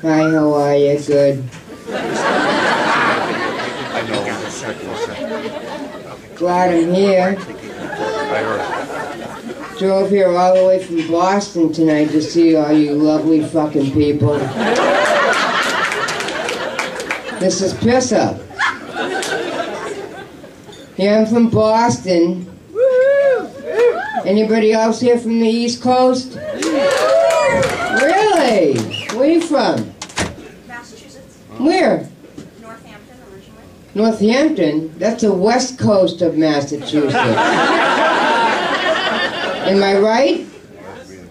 Hi, how are you? Good. I know. Glad I'm here. I heard. Drove here all the way from Boston tonight to see all you lovely fucking people. This is Piss Up. Yeah, I'm from Boston. Anybody else here from the East Coast? Really? Where are you from? Massachusetts. Where? Northampton originally. Northampton? That's the west coast of Massachusetts. Am I right?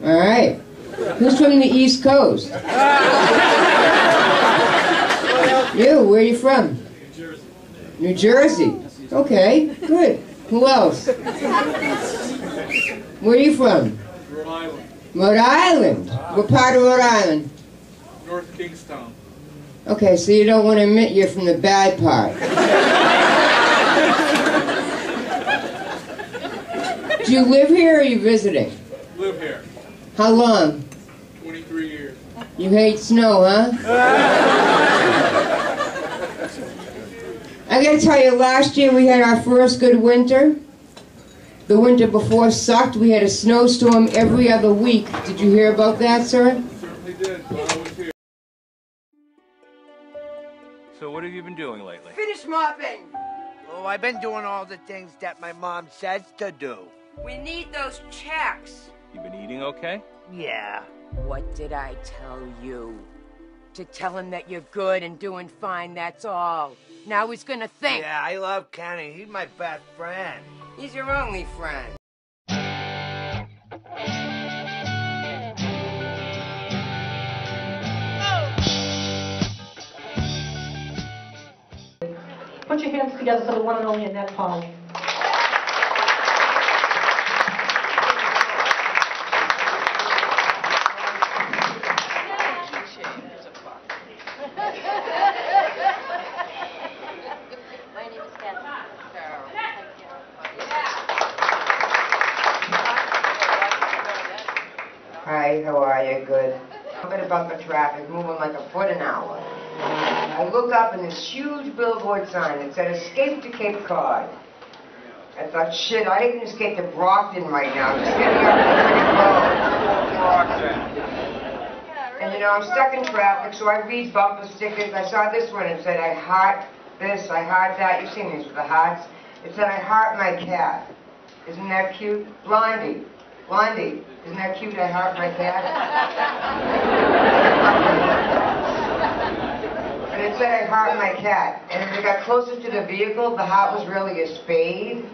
All right. Who's from the East Coast? You, where are you from? New Jersey. Okay, good. Who else? Where are you from? Rhode Island. Rhode Island. What part of Rhode Island? North Kingstown. Okay, so you don't want to admit you're from the bad part. Do you live here or are you visiting? Live here. How long? 23 years. You hate snow, huh? I gotta tell you, last year we had our first good winter. The winter before sucked. We had a snowstorm every other week. Did you hear about that, sir? Certainly did while I was here. So what have you been doing lately? Finish mopping! Oh, I've been doing all the things that my mom says to do. We need those checks. You been eating okay? Yeah. What did I tell you? To tell him that you're good and doing fine, that's all. Now he's gonna think. Yeah, I love Kenny. He's my best friend. He's your only friend. Put your hands together for the one and only Annette Paul. Hi, how are you? Good. I'm gonna bump the traffic, moving like a foot an hour. I look up and this huge billboard sign that said, "Escape to Cape Cod." I thought, shit, I didn't escape to Brockton right now. Just get me off the freaking road. And you know, I'm stuck in traffic, so I read bumper stickers. I saw this one, it said, "I heart this, I heart that." You've seen these with the hearts. It said, "I heart my cat." Isn't that cute? Blondie. Blondie, isn't that cute? I heart my cat. And it said I heart my cat. And as I got closer to the vehicle, the heart was really a spade.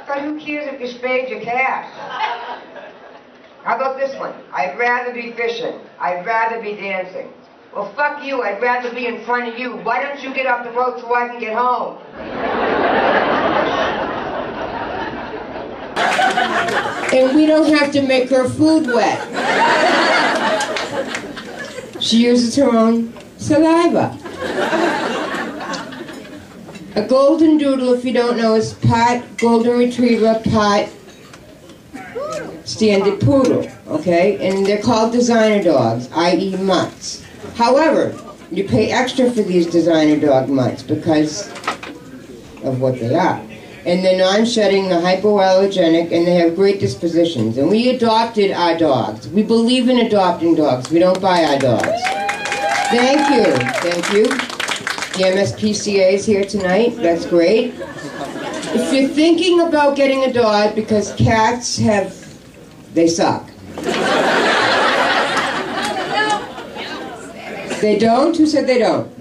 But who cares if you spade your cat? How about this one? I'd rather be fishing. I'd rather be dancing. Well, fuck you. I'd rather be in front of you. Why don't you get off the road so I can get home? And we don't have to make her food wet. She uses her own saliva. A golden doodle, if you don't know, is part golden retriever, part standard poodle, okay? And they're called designer dogs, i.e. mutts. However, you pay extra for these designer dog mutts because of what they are. And they're non-shedding, they're hypoallergenic, and they have great dispositions. And we adopted our dogs. We believe in adopting dogs. We don't buy our dogs. Thank you. Thank you. The MSPCA is here tonight. That's great. If you're thinking about getting a dog because cats have... they suck. They don't? Who said they don't?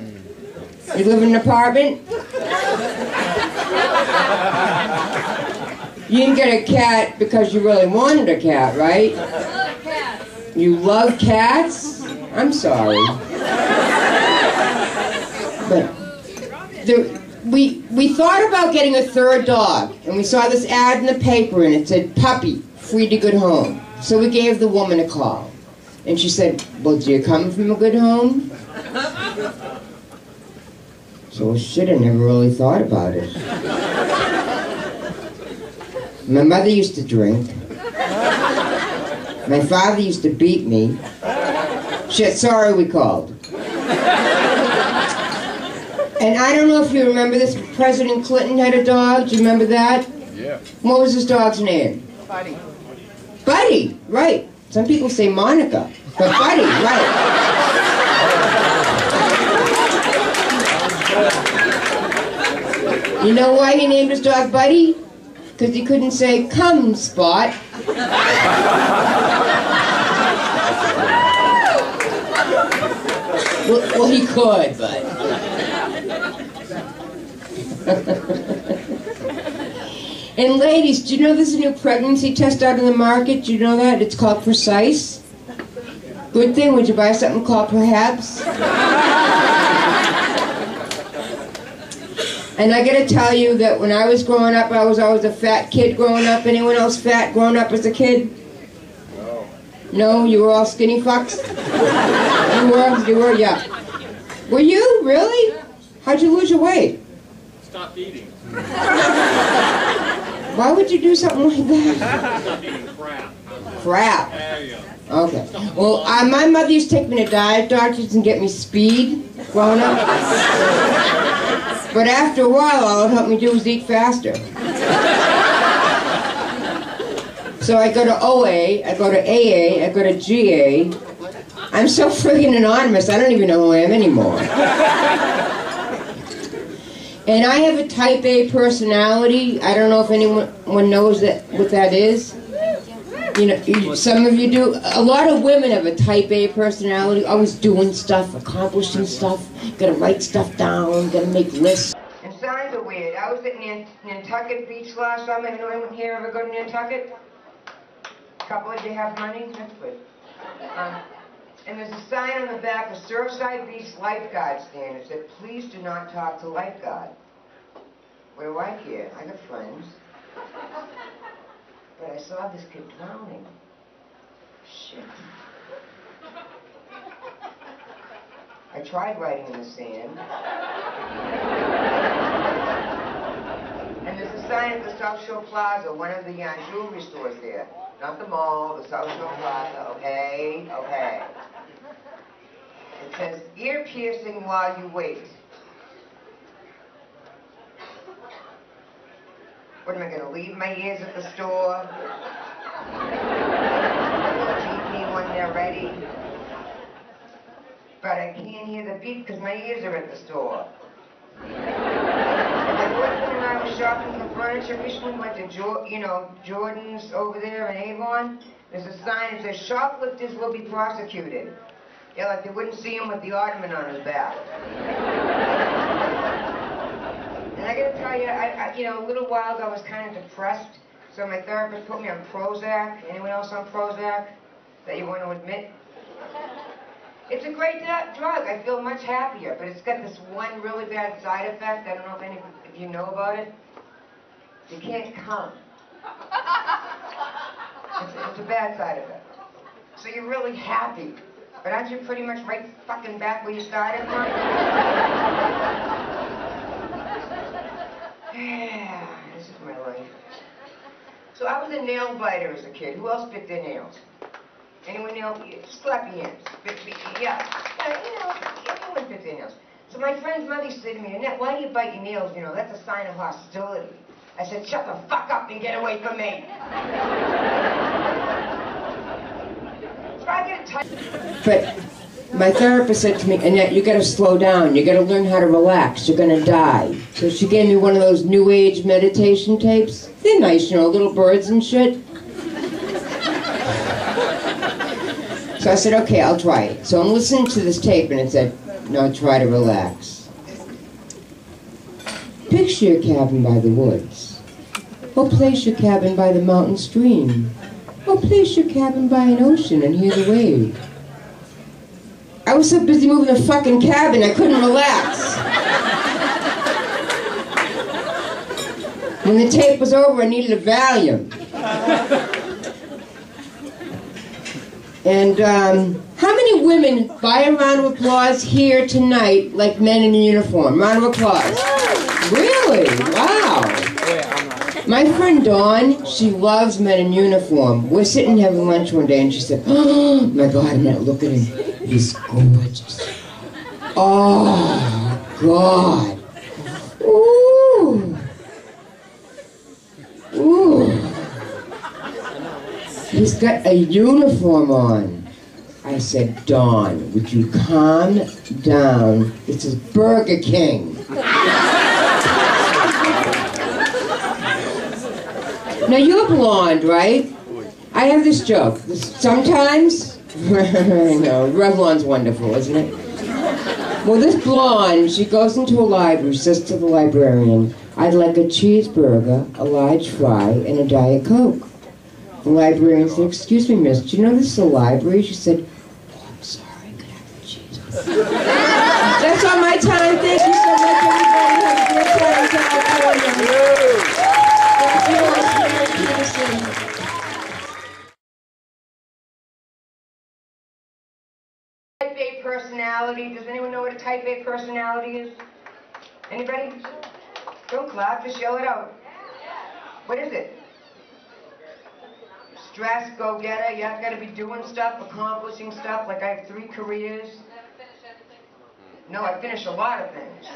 You live in an apartment? You didn't get a cat because you really wanted a cat, right? You love cats? I'm sorry. But we thought about getting a third dog, and we saw this ad in the paper, and it said, "Puppy, free to good home." So we gave the woman a call. And she said, "Well, do you come from a good home?" So shit, I never really thought about it. My mother used to drink. My father used to beat me. Shit, sorry we called. And I don't know if you remember this, but President Clinton had a dog. Do you remember that? Yeah. What was his dog's name? Buddy. Buddy, right. Some people say Monica, but Buddy, right. You know why he named his dog Buddy? Because he couldn't say, come, Spot. Well, he could, but... And ladies, do you know there's a new pregnancy test out in the market? Do you know that? It's called Precise. Good thing, would you buy something called Perhaps? And I gotta tell you that when I was growing up, I was always a fat kid growing up. Anyone else fat growing up as a kid? No. No? You were all skinny fucks? You were? Yeah. Were you? Really? How'd you lose your weight? Stop eating. Why would you do something like that? Stop eating crap. Crap. There you go. Okay. Well, my mother used to take me to diet doctors and get me speed growing up. But after a while, all it helped me do was eat faster. So I go to OA, I go to AA, I go to GA. I'm so friggin' anonymous, I don't even know who I am anymore. And I have a type A personality. I don't know if anyone knows what that is. You know, some of you do. A lot of women have a type A personality, always doing stuff, accomplishing stuff, gotta write stuff down, gotta make lists. And signs are weird. I was at Nantucket Beach last summer. Anyone here ever go to Nantucket? A couple of you have money? That's good. And there's a sign on the back of Surfside Beach lifeguard stand. It said, please do not talk to lifeguard. What do I care? I got friends. But I saw this kid drowning. Shit. I tried writing in the sand. And there's a sign at the South Shore Plaza, one of the jewelry stores there. Not the mall, the South Shore Plaza, okay? Okay. It says, ear piercing while you wait. What, am I going to leave my ears at the store? They'll keep me when they're ready. But I can't hear the beat because my ears are at the store. And my boyfriend and I were shopping for furniture recently, went to Jordan's over there in Avon. There's a sign that says, shoplifters will be prosecuted. Yeah, like they wouldn't see him with the ottoman on his back. And I gotta tell you, a little while ago I was kind of depressed, so my therapist put me on Prozac. Anyone else on Prozac that you want to admit? It's a great drug. I feel much happier, but it's got this one really bad side effect. I don't know if any of you know about it. You can't come. It's a bad side effect. So you're really happy. But aren't you pretty much right fucking back where you started from? Yeah, this is my life. So I was a nail biter as a kid. Who else bit their nails? Anyone else? Slap your hands. Yeah, everyone bit their nails. So my friend's mother said to me, Annette, why do you bite your nails? That's a sign of hostility. I said, shut the fuck up and get away from me. But my therapist said to me, Annette, you gotta slow down. You gotta learn how to relax. You're gonna die. So she gave me one of those new age meditation tapes. They're nice, little birds and shit. So I said, okay, I'll try it. So I'm listening to this tape and it said, no, try to relax. Picture your cabin by the woods. Or place your cabin by the mountain stream. Or place your cabin by an ocean and hear the wave. I was so busy moving the fucking cabin, I couldn't relax. When the tape was over, I needed a Valium. And how many women, by a round of applause here tonight, like men in uniform? Round of applause. Really? Wow. My friend Dawn, she loves men in uniform. We're sitting having lunch one day and she said, oh my God, Annette, look at him. He's gorgeous. Oh, God. Ooh. Ooh. He's got a uniform on. I said, Dawn, would you calm down? This is Burger King. Now, you're blonde, right? I have this joke. Sometimes, I know, Revlon's wonderful, isn't it? Well, this blonde, she goes into a library, says to the librarian, I'd like a cheeseburger, a large fry, and a Diet Coke. The librarian said, excuse me, miss, do you know this is a library? She said, oh, I'm sorry, could I have a cheeseburger? That's all my time. Thank you so much, everybody. Have a great time in California. Thank you. Type A personality. Does anyone know what a type A personality is? Anybody? Don't clap, just yell it out. What is it? Stress, go-getter. You have got to be doing stuff, accomplishing stuff. Like I have 3 careers. No, I finish a lot of things.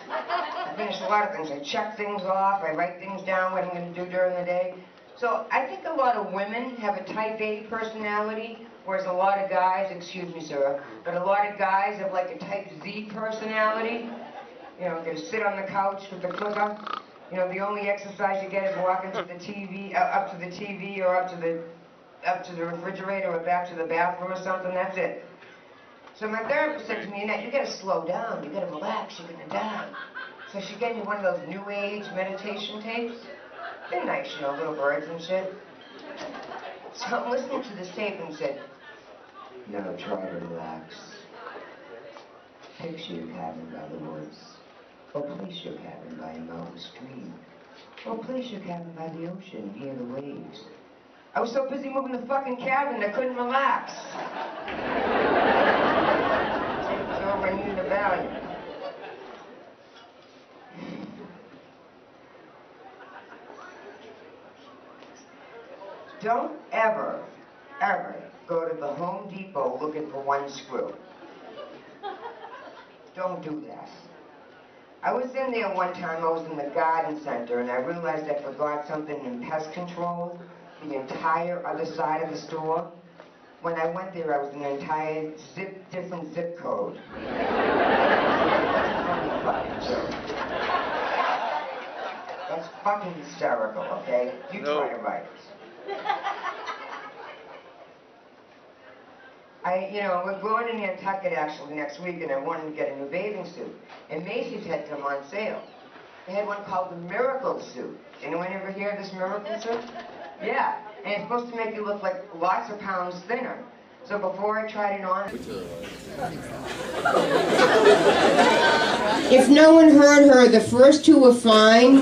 I check things off. I write things down, what I'm going to do during the day. So I think a lot of women have a type A personality, whereas a lot of guys, excuse me, sir, but a lot of guys have like a type Z personality. You know, they sit on the couch with the clicker. You know, the only exercise you get is walking to the TV, up to the TV, or up to the refrigerator, or back to the bathroom or something. That's it. So my therapist said to me, Annette, you got to slow down. You got to relax. You're gonna die. So she gave me one of those New Age meditation tapes. They're nice, you know, little birds and shit. So I'm listening to this tape and said, now try to relax. Picture your cabin by the woods. Or place your cabin by a mountain stream. Or place your cabin by the ocean, hear the waves. I was so busy moving the fucking cabin I couldn't relax. So I needed a Valium. Don't ever, ever go to the Home Depot looking for one screw. Don't do that. I was in there one time, I was in the garden center, and I realized I forgot something in pest control, the entire other side of the store. When I went there, I was in an entire different zip code. Funny fucking joke. That's fucking hysterical, okay? You try to write it. We're going to Nantucket actually next week, and I wanted to get a new bathing suit. And Macy's had come on sale. They had one called the Miracle Suit. Anyone ever hear of this Miracle Suit? Yeah, and it's supposed to make you look like lots of pounds thinner. So before I tried it on... If no one heard her, the first 2 were fine.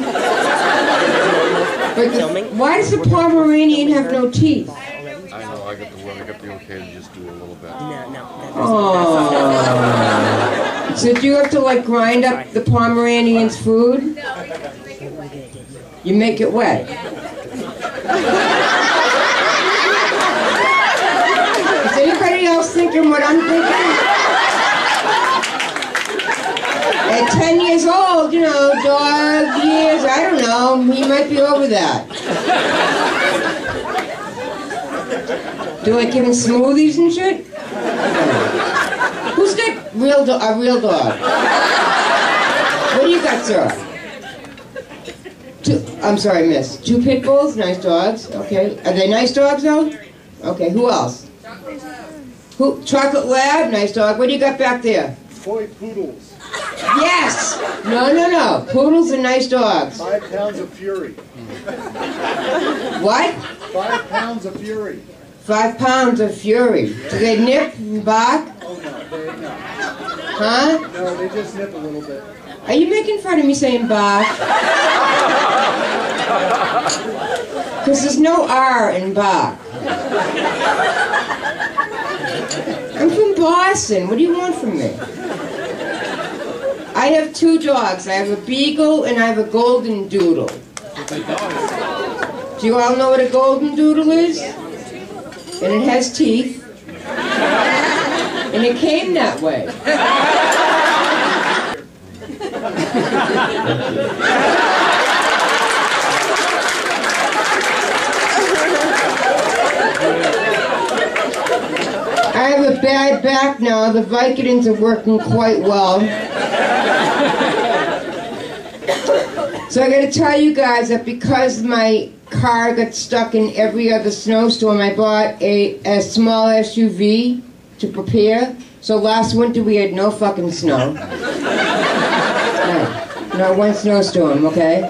But why does the Pomeranian have no teeth? I know, I got the okay to just do a little bit. Oh. So do you have to like grind up the Pomeranian's food? You make it wet. Is anybody else thinking what I'm thinking? At 10 years old, you know, dog years, I don't know, he might be over that. Do you like giving smoothies and shit? Who's got a real dog? What do you got, sir? I'm sorry, miss. 2 pit bulls? Nice dogs. Okay. Are they nice dogs, though? Okay, who else? Chocolate Lab? Nice dog. What do you got back there? Toy poodles. Yes! No. Poodles are nice dogs. 5 pounds of fury. What? 5 pounds of fury. 5 pounds of fury. Do they nip and bark? Oh, no. Huh? No, they just nip a little bit. Are you making fun of me saying bark? Because there's no R in bark. I'm from Boston. What do you want from me? I have 2 dogs. I have a beagle and I have a golden doodle. Do you all know what a golden doodle is? And it has teeth. And it came that way. I have a bad back now. The Vicodins are working quite well. So I gotta tell you guys that because my car got stuck in every other snowstorm, I bought a small SUV to prepare. So last winter we had no fucking snow. Not one snowstorm, okay?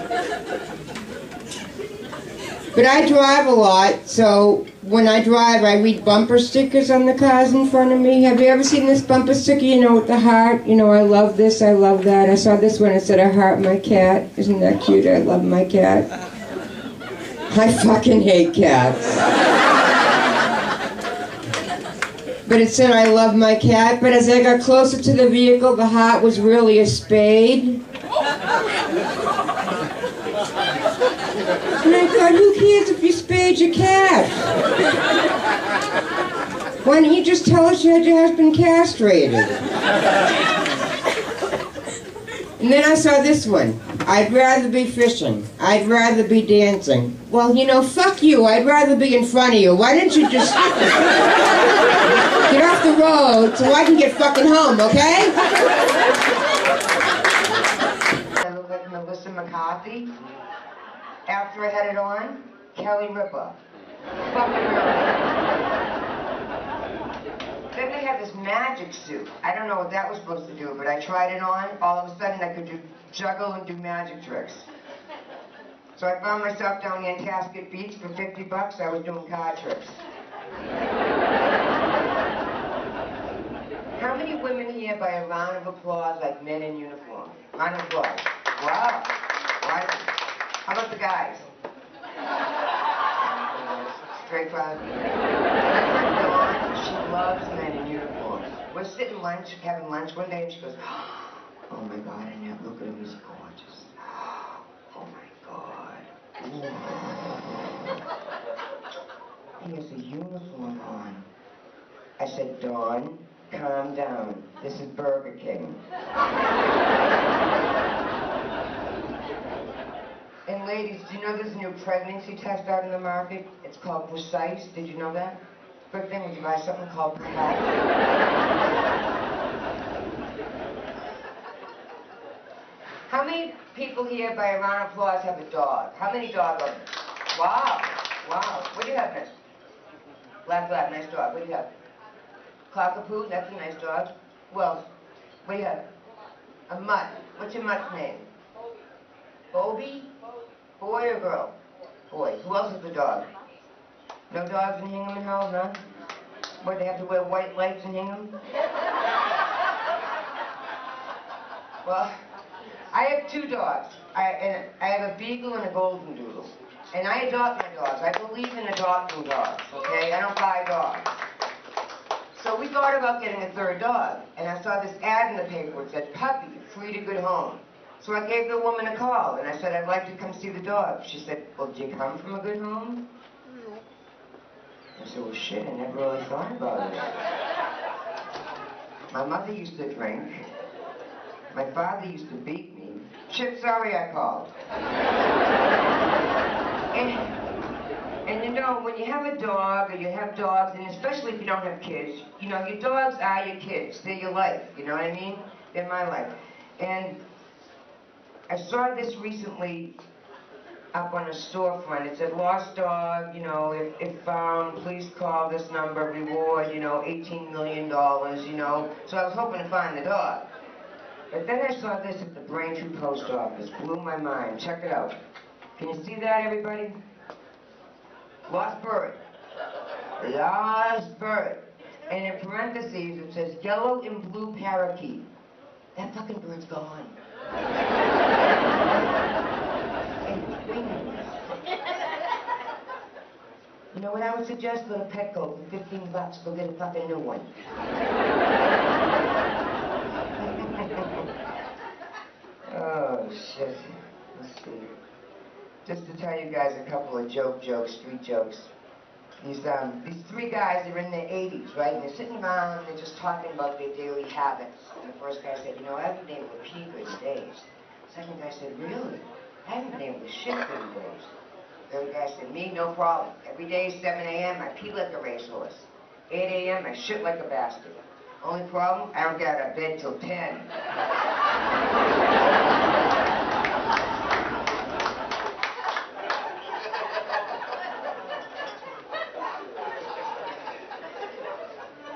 But I drive a lot, so when I drive, I read bumper stickers on the cars in front of me. Have you ever seen this bumper sticker, you know, with the heart? You know, I love this, I love that. I saw this one, it said, I heart my cat. Isn't that cute? I love my cat. I fucking hate cats. But it said, I love my cat. But as I got closer to the vehicle, the heart was really a spade. And I thought, who cares if you spayed your cat? Why don't you just tell us you had your husband castrated? And then I saw this one. I'd rather be fishing. I'd rather be dancing. Well, you know, fuck you. I'd rather be in front of you. Why didn't you just get off the road so I can get fucking home, okay? I look like Melissa McCarthy. After I had it on, Kelly Ripa. Fucking Then they had this magic suit. I don't know what that was supposed to do, but I tried it on. All of a sudden, I could juggle and do magic tricks. So I found myself down in Casket Beach for $50. I was doing card tricks. How many women here, by a round of applause, like men in uniform? Round of applause. Wow. Right. How about the guys? Straight crowd. Dawn, she loves men in uniforms. We're sitting having lunch one day, and she goes, oh my God, Annette, look at him, he's gorgeous. Oh my God. He has a uniform on. I said, Dawn, calm down. This is Burger King. And ladies, do you know there's a new pregnancy test out in the market? It's called Precise. Did you know that? Good thing when you buy something called Perhaps. How many people here, by a round of applause, have a dog? How many dog owners? Wow. Wow. What do you have, miss? Black, nice dog. What do you have? Cockapoo? That's a nice dog. Who else? What do you have? A mutt. What's your mutt's name? Bobby? Boy or girl? Boy. Who else is the dog? No dogs in Hingham and Howell, none? What, they have to wear white lights in Hingham? Well, I have two dogs. I have a beagle and a golden doodle. And I adopt my dogs. I believe in adopting dogs, okay? I don't buy dogs. So we thought about getting a third dog. And I saw this ad in the paper. It said, puppy, free to good home. So I gave the woman a call, and I said, I'd like to come see the dog. She said, well, do you come from a good home? I said, well, shit, I never really thought about it. My mother used to drink. My father used to beat me. Shit, sorry I called. And you know, when you have a dog, or you have dogs, and especially if you don't have kids, you know, your dogs are your kids. They're your life, you know what I mean? They're my life. And I saw this recently up on a storefront. It said, lost dog, you know, if found, please call this number, reward, you know, $18 million, you know. So I was hoping to find the dog. But then I saw this at the Braintree Post Office. Blew my mind. Check it out. Can you see that, everybody? Lost bird. Lost bird. And in parentheses, it says, yellow and blue parakeet. That fucking bird's gone. You know what I would suggest? Go to Petco for $15. Go get a fucking new one. Oh, shit. Let's see. Just to tell you guys a couple of jokes, street jokes. These three guys are in their 80s, right? And they're sitting around and they're just talking about their daily habits. And the first guy said, you know, I haven't been able to pee good days. The second guy said, really? I haven't been able to shit good days. The third guy said, me, no problem. Every day, 7 a.m., I pee like a racehorse. 8 a.m., I shit like a bastard. Only problem, I don't get out of bed till 10.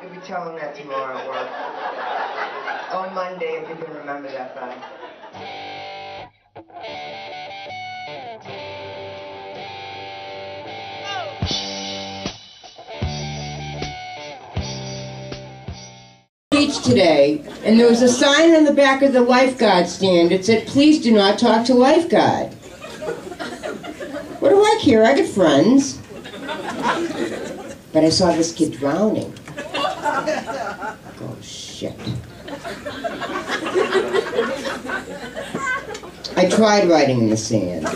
You'll be telling that tomorrow at work. On Monday, if you can remember that guy. Beach today, and there was a sign on the back of the lifeguard stand. It said, please do not talk to lifeguard. What do I care? I got friends. But I saw this kid drowning. Oh, shit. I tried writing in the sand.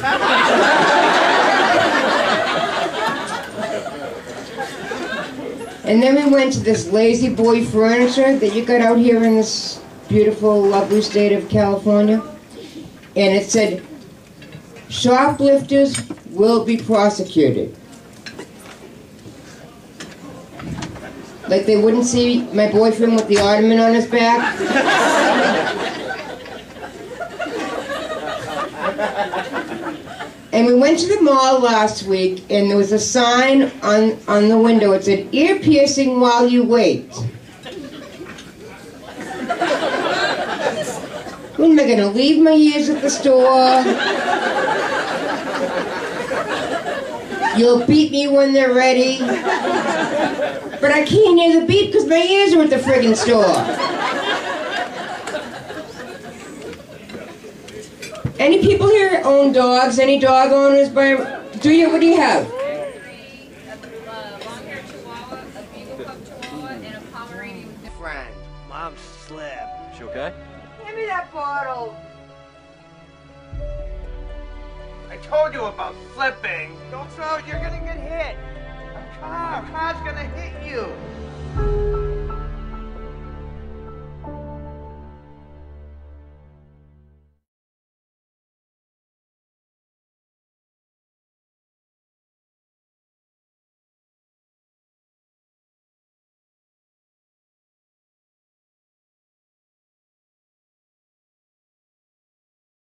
And then we went to this Lazy Boy Furniture that you got out here in this beautiful, lovely state of California. And it said, shoplifters will be prosecuted. Like they wouldn't see my boyfriend with the ottoman on his back. And we went to the mall last week, and there was a sign on the window. It said, ear piercing while you wait. When am I going to leave my ears at the store? You'll beat me when they're ready. But I can't hear the beat because my ears are at the friggin' store. Any people here own dogs? Any dog owners? Do you? What do you have? Long-haired Chihuahua, a Beagle Pup Chihuahua, and a Pomeranian. Friend, Mom slipped. She okay? Give me that bottle. I told you about flipping. Don't throw it, you're gonna get hit. A car's gonna hit you.